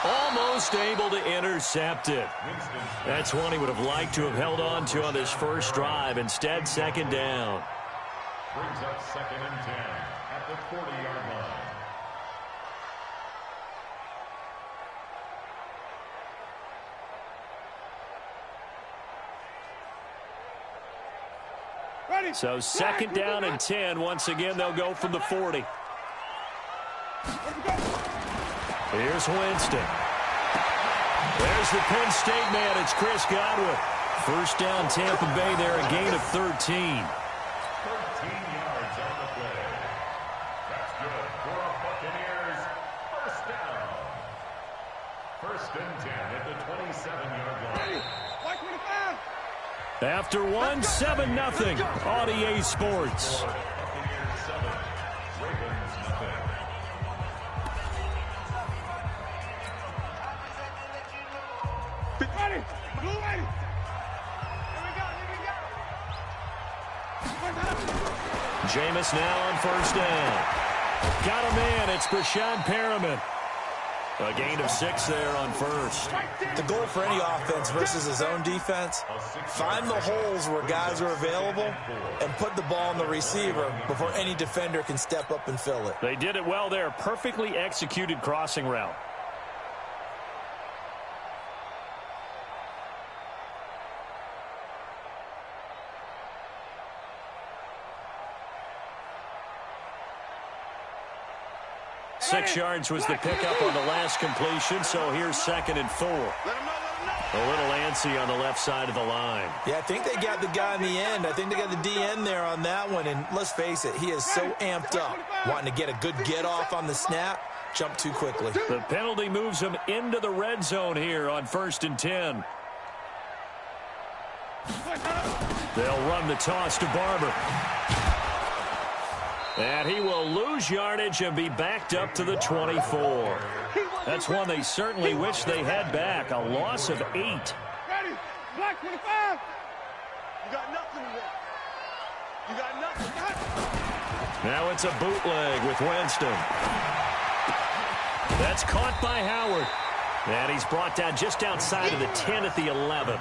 Almost able to intercept it. That's one he would have liked to have held on to on this first drive. Instead, second down. Brings up 2nd and 10 at the 40-yard line. So 2nd down and 10. Once again, they'll go from the 40. Here's Winston. There's the Penn State man. It's Chris Godwin. First down, Tampa Bay there, a gain of 13. 13 yards on the play. That's good for a Buccaneers first down. 1st and 10 at the 27-yard line. After 1, 7-0 on EA Sports. Buccaneers 7, Ravens nothing. Jameis now on first down. Got a man. It's Brashad Perriman. A gain of 6 there on first. The goal for any offense versus his own defense, find the holes where guys are available and put the ball on the receiver before any defender can step up and fill it. They did it well there. Perfectly executed crossing route. Six yards was the pickup on the last completion, so here's 2nd and 4. A little antsy on the left side of the line. Yeah, I think they got the guy in the end. I think they got the DN there on that one, and let's face it, he is so amped up, wanting to get a good get-off on the snap, jump too quickly. The penalty moves him into the red zone here on 1st and 10. They'll run the toss to Barber. And he will lose yardage and be backed up to the 24. That's one they certainly wish they had back. A loss of 8. Ready. Black 25. You got nothing there. You got nothing. Now it's a bootleg with Winston. That's caught by Howard. And he's brought down just outside of the 10 at the 11.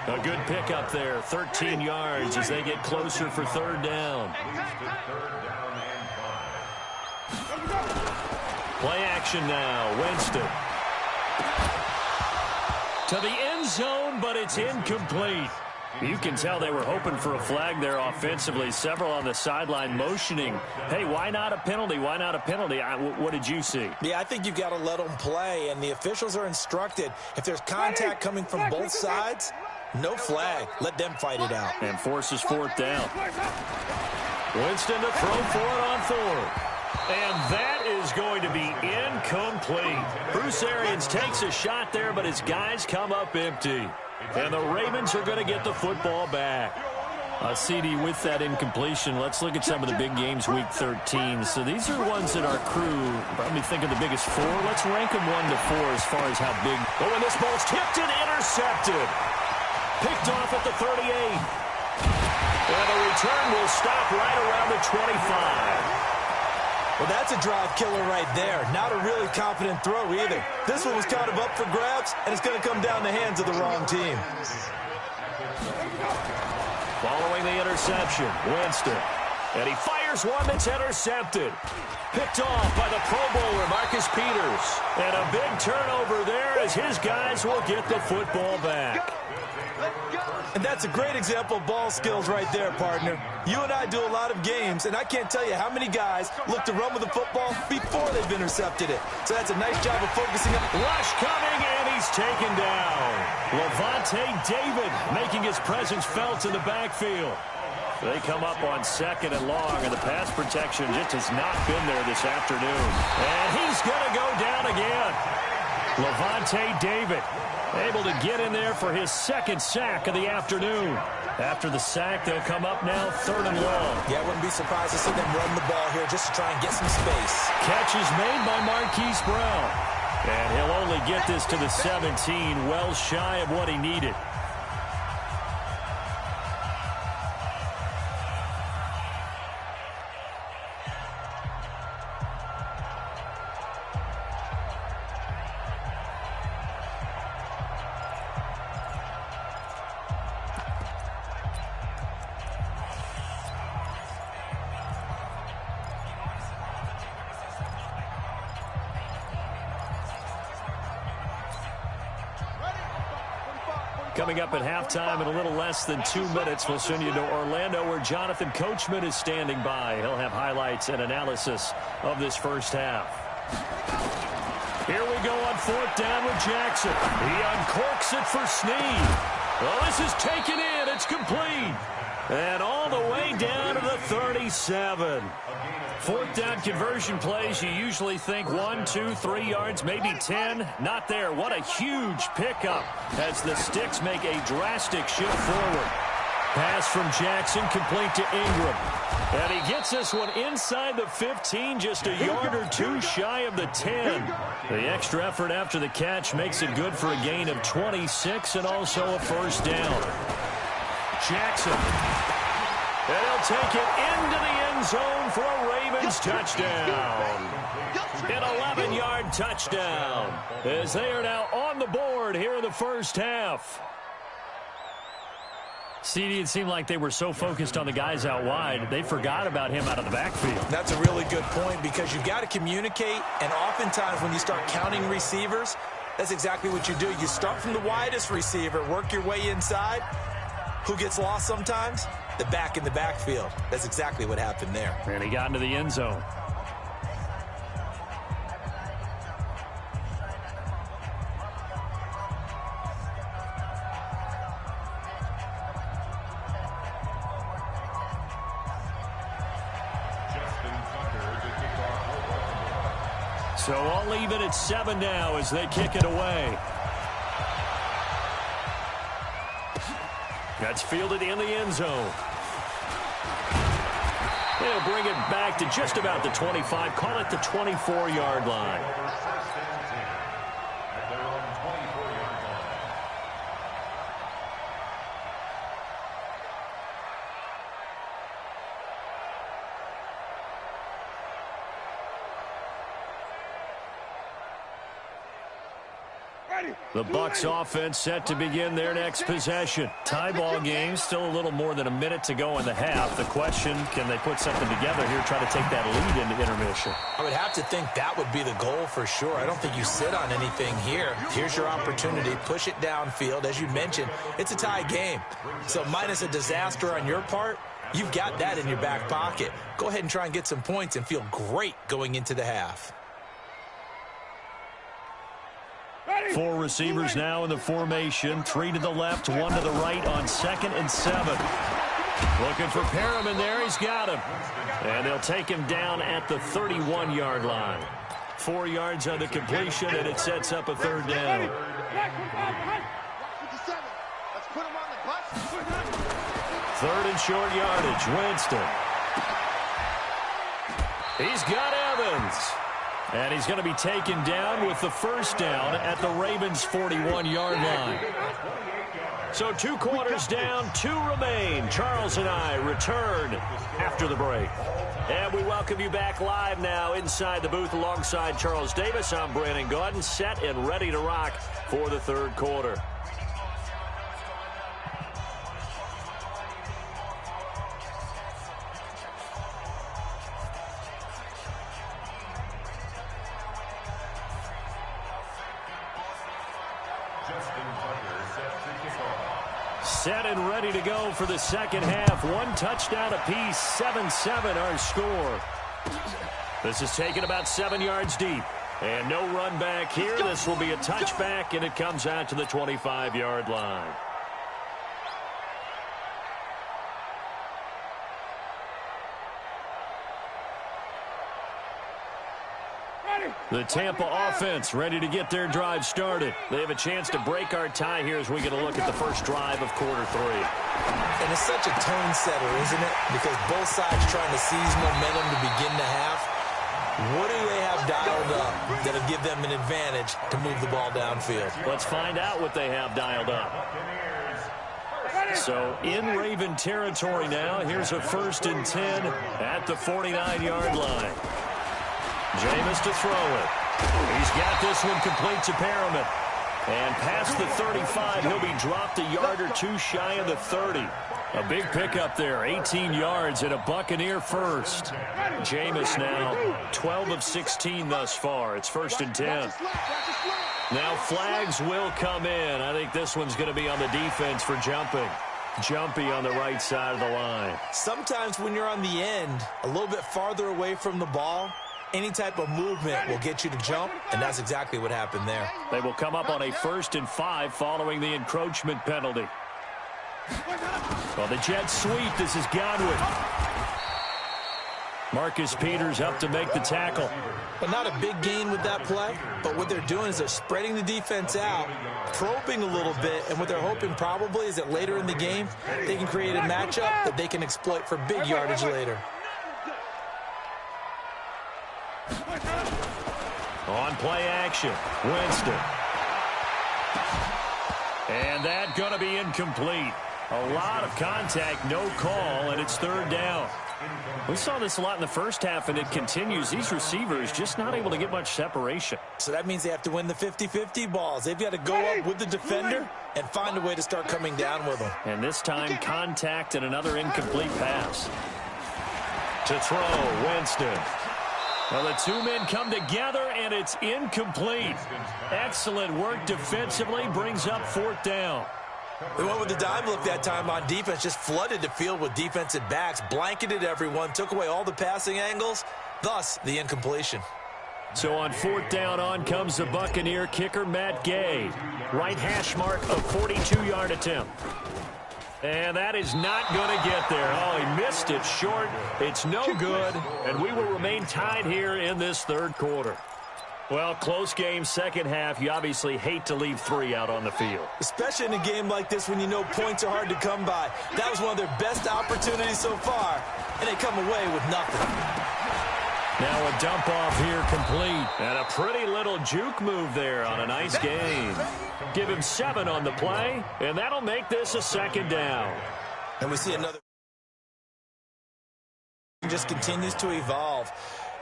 A good pickup there. 13 yards as they get closer for 3rd down. Play action now. Winston. To the end zone, but it's incomplete. You can tell they were hoping for a flag there offensively. Several on the sideline motioning. Hey, why not a penalty? Why not a penalty? What did you see? Yeah, I think you've got to let them play, and the officials are instructed. If there's contact coming from both sides, no flag. Let them fight it out. And forces 4th down. Winston to throw for it on 4th. And that is going to be incomplete. Bruce Arians takes a shot there, but his guys come up empty. And the Ravens are going to get the football back. CD, with that incompletion, let's look at some of the big games week 13. So these are ones that our crew probably think of the biggest 4. Let's rank them 1 to 4 as far as how big. Oh, and this ball's tipped and intercepted. Picked off at the 38. And the return will stop right around the 25. Well, that's a drive killer right there. Not a really confident throw either. This one was kind of up for grabs, and it's going to come down the hands of the wrong team. Following the interception, Winston. And he fires one that's intercepted. Picked off by the Pro Bowler, Marcus Peters. And a big turnover there as his guys will get the football back. And that's a great example of ball skills right there, partner. You and I do a lot of games, and I can't tell you how many guys look to run with the football before they've intercepted it. So that's a nice job of focusing up. Rush coming, and he's taken down. Levante David making his presence felt in the backfield. They come up on 2nd and long, and the pass protection just has not been there this afternoon. And he's going to go down again. Levante David able to get in there for his 2nd sack of the afternoon. After the sack, they'll come up now 3rd and long. Yeah, I wouldn't be surprised to see them run the ball here just to try and get some space. Catch is made by Marquise Brown. And he'll only get this to the 17, well shy of what he needed. Coming up at halftime in a little less than 2 minutes, we'll send you to Orlando where Jonathan Coachman is standing by. He'll have highlights and analysis of this first half. Here we go on 4th down with Jackson. He uncorks it for Snead. Well, this is taken in. It's complete. And all the way down to the 37. 4th down conversion plays, you usually think 1, 2, 3 yards, maybe 10. Not there. What a huge pickup as the Sticks make a drastic shift forward. Pass from Jackson complete to Ingram. And he gets this one inside the 15, just a yard or two shy of the 10. The extra effort after the catch makes it good for a gain of 26 and also a first down. Jackson. And he'll take it into the end zone for a Ravens touchdown. An 11-yard touchdown as they are now on the board here in the first half. CD, it seemed like they were so focused on the guys out wide, they forgot about him out of the backfield. That's a really good point because you've got to communicate, and oftentimes when you start counting receivers, that's exactly what you do. You start from the widest receiver, work your way inside. Who gets lost sometimes? The back in the backfield. That's exactly what happened there. And he got into the end zone. So I'll leave it at 7 now as they kick it away. That's fielded in the end zone. They'll bring it back to just about the 25. Call it the 24-yard line. The Bucs offense set to begin their next possession. Tie ball game, still a little more than a minute to go in the half. The question, can they put something together here, try to take that lead into intermission? I would have to think that would be the goal for sure. I don't think you sit on anything here. Here's your opportunity. Push it downfield. As you mentioned, it's a tie game. So minus a disaster on your part, you've got that in your back pocket. Go ahead and try and get some points and feel great going into the half. 4 receivers now in the formation. 3 to the left, 1 to the right on 2nd and 7. Looking for Perriman there. He's got him. And they'll take him down at the 31-yard line. 4 yards on the completion, and it sets up a 3rd down. 3rd and short yardage. Winston. He's got Evans. And he's going to be taken down with the first down at the Ravens' 41-yard line. So 2 quarters down, 2 remain. Charles and I return after the break. And we welcome you back live now inside the booth alongside Charles Davis. I'm Brandon Gaudin, set and ready to rock for the 3rd quarter. Set and ready to go for the 2nd half. 1 touchdown apiece, 7-7 our score. This is taken about 7 yards deep. And no run back here. This will be a touchback, and it comes out to the 25-yard line. The Tampa offense ready to get their drive started. They have a chance to break our tie here as we get a look at the first drive of quarter 3. And it's such a tone setter, isn't it? Because both sides trying to seize momentum to begin the half. What do they have dialed up that'll give them an advantage to move the ball downfield? Let's find out what they have dialed up. So in Raven territory now, here's a 1st and 10 at the 49-yard line. Jameis to throw it. He's got this one complete to Perriman. And past the 35, he'll be dropped a yard or 2 shy of the 30. A big pickup there, 18 yards and a Buccaneer first. Jameis now 12 of 16 thus far. It's 1st and 10. Now flags will come in. I think this one's going to be on the defense for jumping. Jumpy on the right side of the line. Sometimes when you're on the end, a little bit farther away from the ball, any type of movement will get you to jump, and that's exactly what happened there. They will come up on a 1st and 5 following the encroachment penalty. Well, the jet sweep. This is Godwin. Marcus Peters up to make the tackle. But not a big gain with that play, but what they're doing is they're spreading the defense out, probing a little bit, and what they're hoping probably is that later in the game, they can create a matchup that they can exploit for big yardage later. On play action, Winston. And that going to be incomplete. A lot of contact, no call, and it's 3rd down. We saw this a lot in the first half, and it continues. These receivers just not able to get much separation. So that means they have to win the 50-50 balls. They've got to go up with the defender and find a way to start coming down with them. And this time, contact and another incomplete pass. To throw, Winston. Well, the two men come together, and it's incomplete. Excellent work defensively, brings up 4th down. They went with the dime look that time on defense, just flooded the field with defensive backs, blanketed everyone, took away all the passing angles, thus the incompletion. So on 4th down, on comes the Buccaneer kicker, Matt Gay. Right hash mark, a 42-yard attempt. And that is not going to get there. Oh, he missed it short. It's no good, and we will remain tied here in this 3rd quarter. Well, close game, second half. You obviously hate to leave 3 out on the field. Especially in a game like this when you know points are hard to come by. That was one of their best opportunities so far, and they come away with nothing. Now a dump off here complete. And a pretty little juke move there on a nice gain. Give him 7 on the play, and that'll make this a 2nd down. And we see another. Just continues to evolve.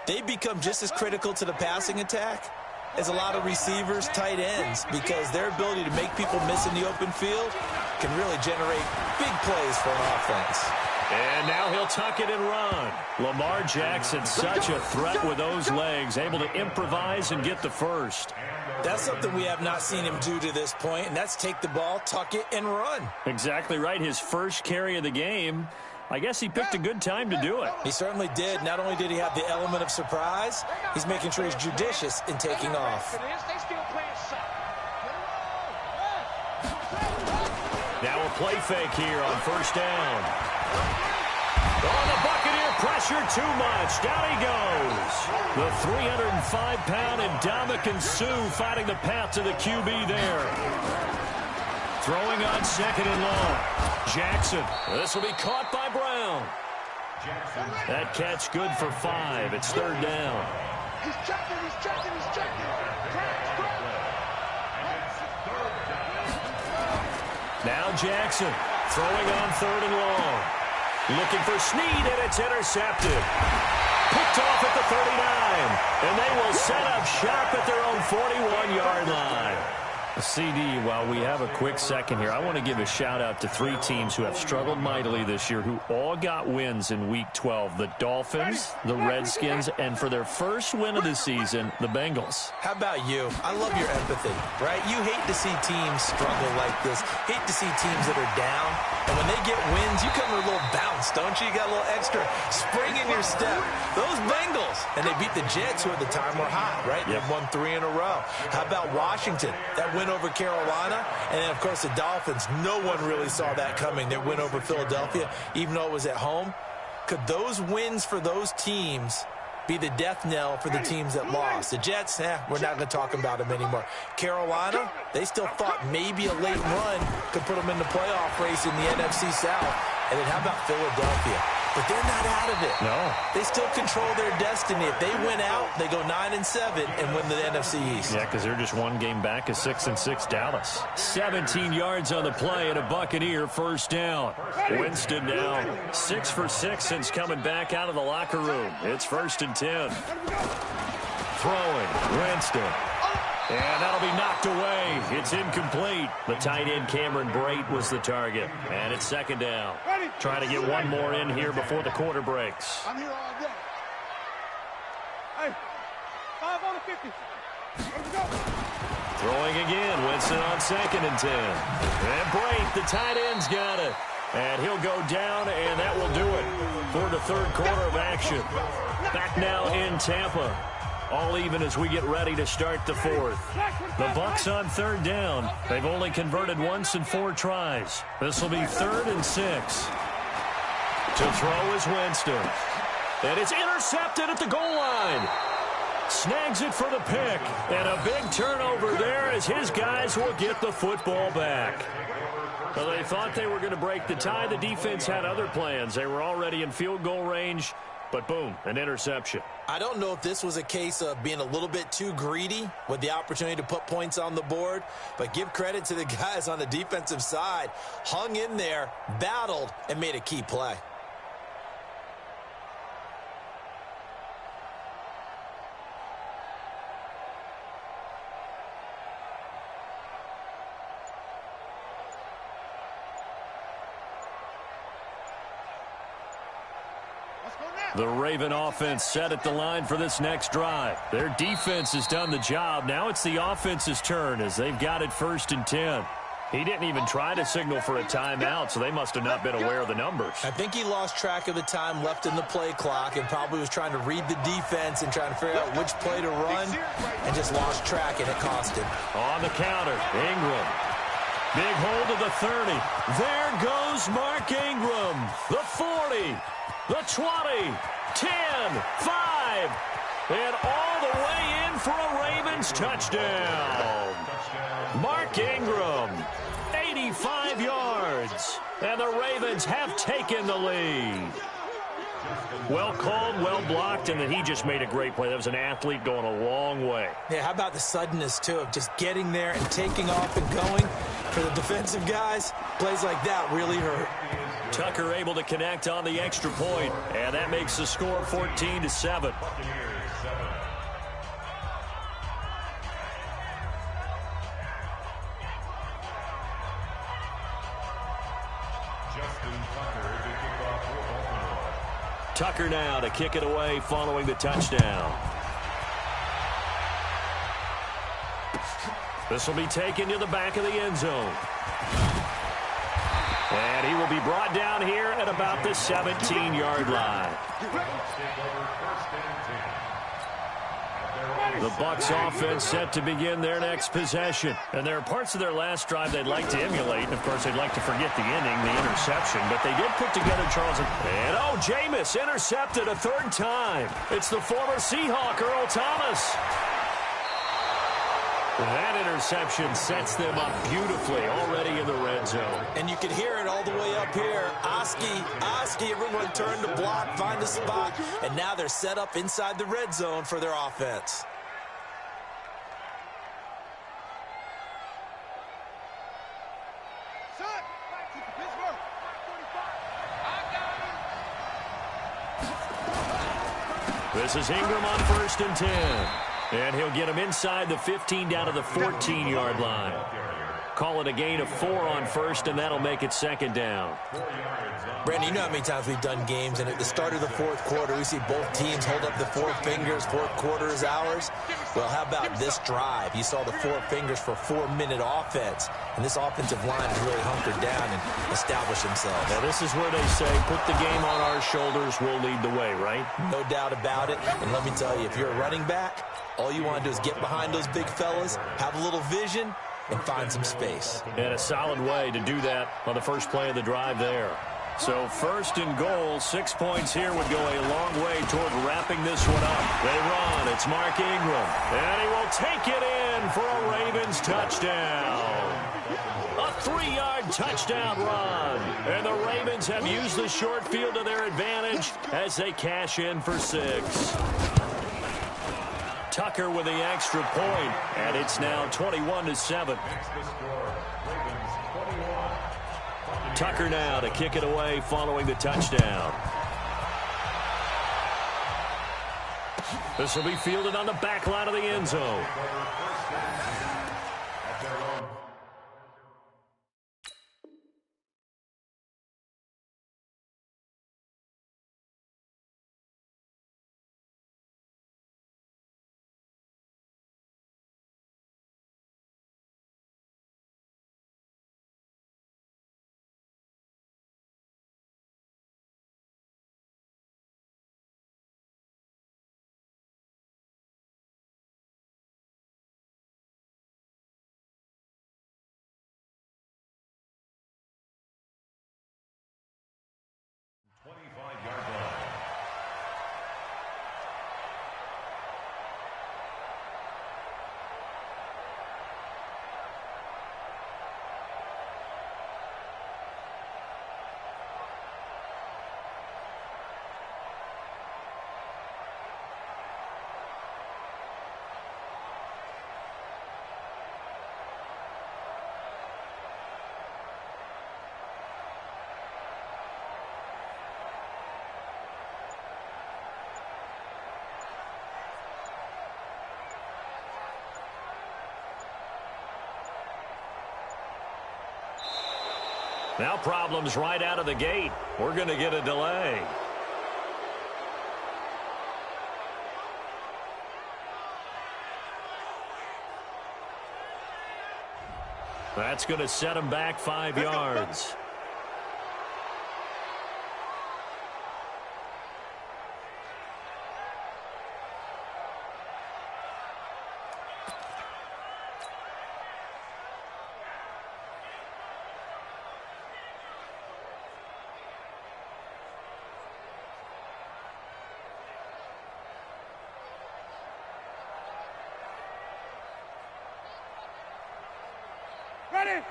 They become just as critical to the passing attack as a lot of receivers, tight ends, because their ability to make people miss in the open field can really generate big plays for an offense. And now he'll tuck it and run. Lamar Jackson, such a threat with those legs, able to improvise and get the first. That's something we have not seen him do to this point, and that's take the ball, tuck it, and run. Exactly right. His first carry of the game. I guess he picked a good time to do it. He certainly did. Not only did he have the element of surprise, he's making sure he's judicious in taking off. Now a play fake here on 1st down. Oh, the Buccaneer pressure too much. Down he goes. The 305-pound Ndamukong Suh fighting the path to the QB there. Throwing on 2nd and long. Jackson. This will be caught by Brown. That catch good for 5. It's 3rd down. He's checking, he's checking, he's checking. Now Jackson throwing on 3rd and long. Looking for Snead, and it's intercepted. Picked off at the 39. And they will set up shop at their own 41-yard line. CD, while we have a quick second here, I want to give a shout-out to 3 teams who have struggled mightily this year, who all got wins in Week 12. The Dolphins, the Redskins, and for their first win of the season, the Bengals. How about you? I love your empathy, right? You hate to see teams struggle like this. Hate to see teams that are down. And when they get wins, you come with a little bounce, don't you? You got a little extra spring in your step. Those Bengals, and they beat the Jets, who at the time were hot, right? Yep. They've won 3 in a row. How about Washington? That win over Carolina, and then, of course, the Dolphins. No one really saw that coming. Their win over Philadelphia, even though it was at home. Could those wins for those teams be the death knell for the teams that lost? The Jets, we're not going to talk about them anymore. Carolina, they still thought maybe a late run could put them in the playoff race in the NFC South. And then how about Philadelphia? But they're not out of it. No. They still control their destiny. If they win out, they go 9-7 and win the NFC East. Yeah, because they're just one game back of 6-6 Dallas. 17 yards on the play and a Buccaneer 1st down. Winston now 6 for 6 since coming back out of the locker room. It's 1st and 10. Throwing, Winston. And that'll be knocked away. It's incomplete. The tight end, Cameron Brate, was the target. And it's 2nd down. Trying to get one more in here before the quarter breaks. I'm here all day. Hey, 5 on the 50. Throwing again. Winston on 2nd and 10. And Brate, the tight end's got it. And he'll go down, and that will do it for the third quarter of action. Back now in Tampa. All even as we get ready to start the fourth. The Bucs on 3rd down. They've only converted once in 4 tries. This will be 3rd and 6. To throw is Winston. And it's intercepted at the goal line. Snags it for the pick. And a big turnover there as his guys will get the football back. Well, they thought they were going to break the tie. The defense had other plans. They were already in field goal range. But boom, an interception. I don't know if this was a case of being a little bit too greedy with the opportunity to put points on the board, but give credit to the guys on the defensive side. Hung in there, battled, and made a key play. The Raven offense set at the line for this next drive. Their defense has done the job. Now it's the offense's turn as they've got it 1st and 10. He didn't even try to signal for a timeout, so they must have not been aware of the numbers. I think he lost track of the time left in the play clock and probably was trying to read the defense and trying to figure out which play to run and just lost track, and it cost him. On the counter, Ingram. Big hold of the 30. There goes Mark Ingram. The 40. The 20, 10, 5, and all the way in for a Ravens touchdown. Mark Ingram, 85 yards, and the Ravens have taken the lead. Well called, well blocked, and then he just made a great play. That was an athlete going a long way. Yeah, how about the suddenness, too, of just getting there and taking off and going? For the defensive guys, plays like that really hurt. Tucker able to connect on the extra point, and that makes the score 14-7. Tucker now to kick it away following the touchdown. This will be taken to the back of the end zone. And he will be brought down here at about the 17-yard line. The Bucs offense set to begin their next possession. And there are parts of their last drive they'd like to emulate. And, of course, they'd like to forget the inning, the interception. But they did put together Charles. And, oh, Jameis intercepted a 3rd time. It's the former Seahawk, Earl Thomas. That interception sets them up beautifully already in the red zone. And you can hear it all the way up here. Oski, everyone turned to block, find a spot, and now they're set up inside the red zone for their offense. This is Ingram on 1st and 10. And he'll get him inside the 15 down to the 14-yard line. Call it a gain of 4 on 1st, and that'll make it 2nd down. Brandon, you know how many times we've done games, and at the start of the 4th quarter, we see both teams hold up the 4 fingers, 4th quarter is ours. Well, how about this drive? You saw the 4 fingers for 4-minute offense, and this offensive line has really hunkered down and established themselves. Now, this is where they say, put the game on our shoulders, we'll lead the way, right? No doubt about it, and let me tell you, if you're a running back, all you want to do is get behind those big fellas, have a little vision, and find some space. And a solid way to do that on the first play of the drive there. So 1st and goal, 6 points here would go a long way toward wrapping this one up. They run, it's Mark Ingram, and he will take it in for a Ravens touchdown. A 3-yard touchdown run. And the Ravens have used the short field to their advantage as they cash in for 6. Tucker with the extra point, and it's now 21-7. Tucker now to kick it away following the touchdown. This will be fielded on the back line of the end zone. Now problems right out of the gate. We're going to get a delay. That's going to set him back 5 yards.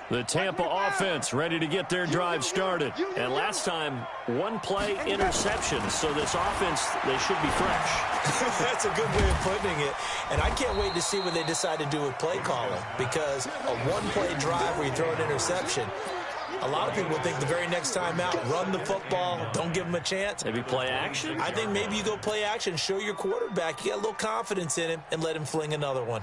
The Tampa offense ready to get their drive started. And last time, one play interception. So this offense, they should be fresh. That's a good way of putting it. And I can't wait to see what they decide to do with play calling. Because a one-play drive where you throw an interception, a lot of people think the very next time out, run the football, don't give them a chance. Maybe play action? I think maybe you go play action, show your quarterback you got a little confidence in him, and let him fling another one.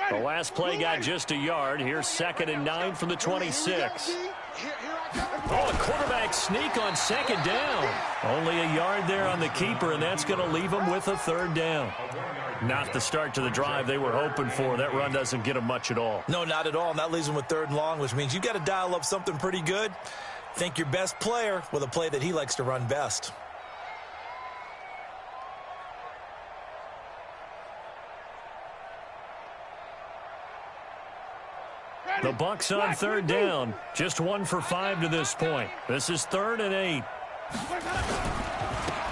The last play got just a yard. Here's 2nd and 9 from the 26. Oh, a quarterback sneak on 2nd down. Only a yard there on the keeper, and that's going to leave them with a 3rd down. Not the start to the drive they were hoping for. That run doesn't get them much at all. No, not at all. And that leaves them with 3rd and long, which means you got to dial up something pretty good. Think your best player with a play that he likes to run best. The Bucs on 3rd down. Just 1 for 5 to this point. This is 3rd and 8.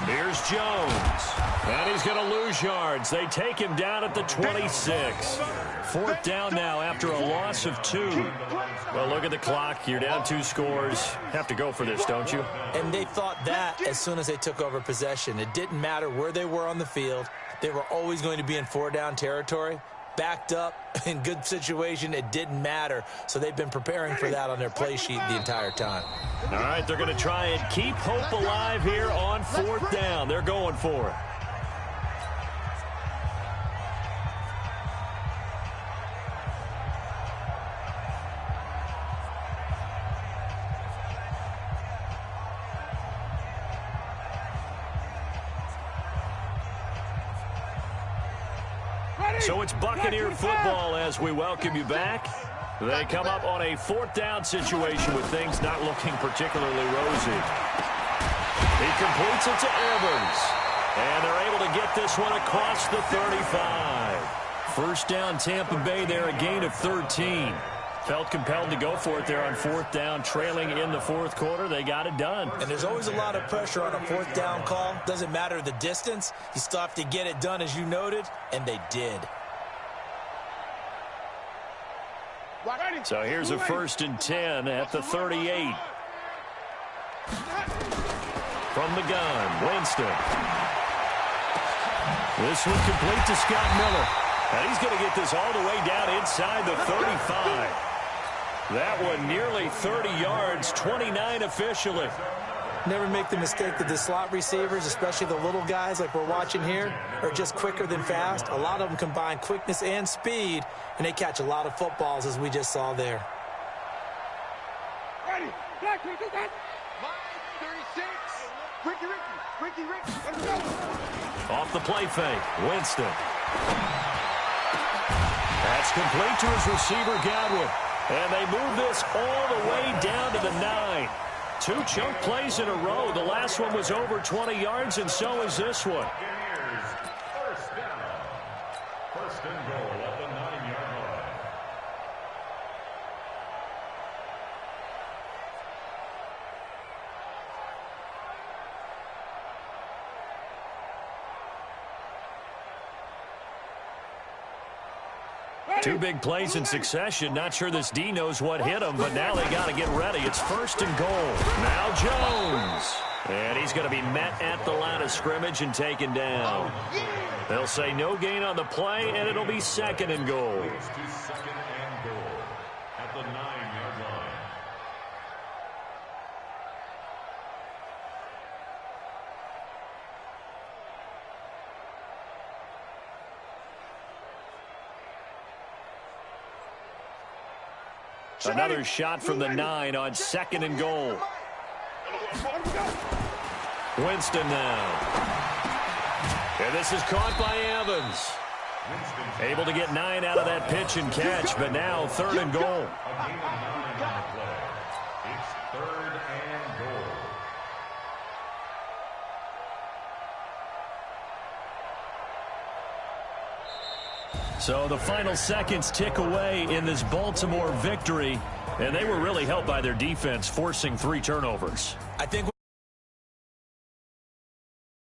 Here's Jones. And he's going to lose yards. They take him down at the 26. 4th down now after a loss of 2. Well, look at the clock. You're down 2 scores. Have to go for this, don't you? And they thought that as soon as they took over possession. It didn't matter where they were on the field. They were always going to be in 4-down territory. Backed up, in good situation, it didn't matter. So they've been preparing for that on their play sheet the entire time. All right, they're going to try and keep hope alive here on 4th down. They're going for it. So it's Buccaneer football as we welcome you back. They come up on a 4th down situation with things not looking particularly rosy. He completes it to Evans. And they're able to get this one across the 35. 1st down Tampa Bay there, a gain of 13. Felt compelled to go for it there on 4th down, trailing in the 4th quarter. They got it done. And there's always a lot of pressure on a 4th down call. Doesn't matter the distance. You still have to get it done, as you noted, and they did. So here's a 1st and 10 at the 38. From the gun, Winston. This one complete to Scott Miller. And he's going to get this all the way down inside the 35. That one nearly 30 yards, 29 officially. Never make the mistake that the slot receivers, especially the little guys like we're watching here, are just quicker than fast. A lot of them combine quickness and speed, and they catch a lot of footballs, as we just saw there. Ready. Black, we do that. Line 36. Ricky, let's go. Off the play fake, Winston. That's complete to his receiver, Godwin. And they move this all the way down to the 9. 2 chunk plays in a row. The last one was over 20 yards, and so is this one. 1st down. 1st and goal at the 9-yard line. Two big plays in succession. Not sure this D knows what hit him, but now they got to get ready. It's 1st and goal. Now Jones. And he's going to be met at the line of scrimmage and taken down. They'll say no gain on the play, and it'll be 2nd and goal. To 2nd and goal at the 9-yard line. Another shot from the 9 on 2nd and goal. Winston now. And this is caught by Evans. Able to get 9 out of that pitch and catch, but now 3rd and goal. A gain of 9 on the play. It's 3rd and goal. So the final seconds tick away in this Baltimore victory, and they were really helped by their defense forcing 3 turnovers. I think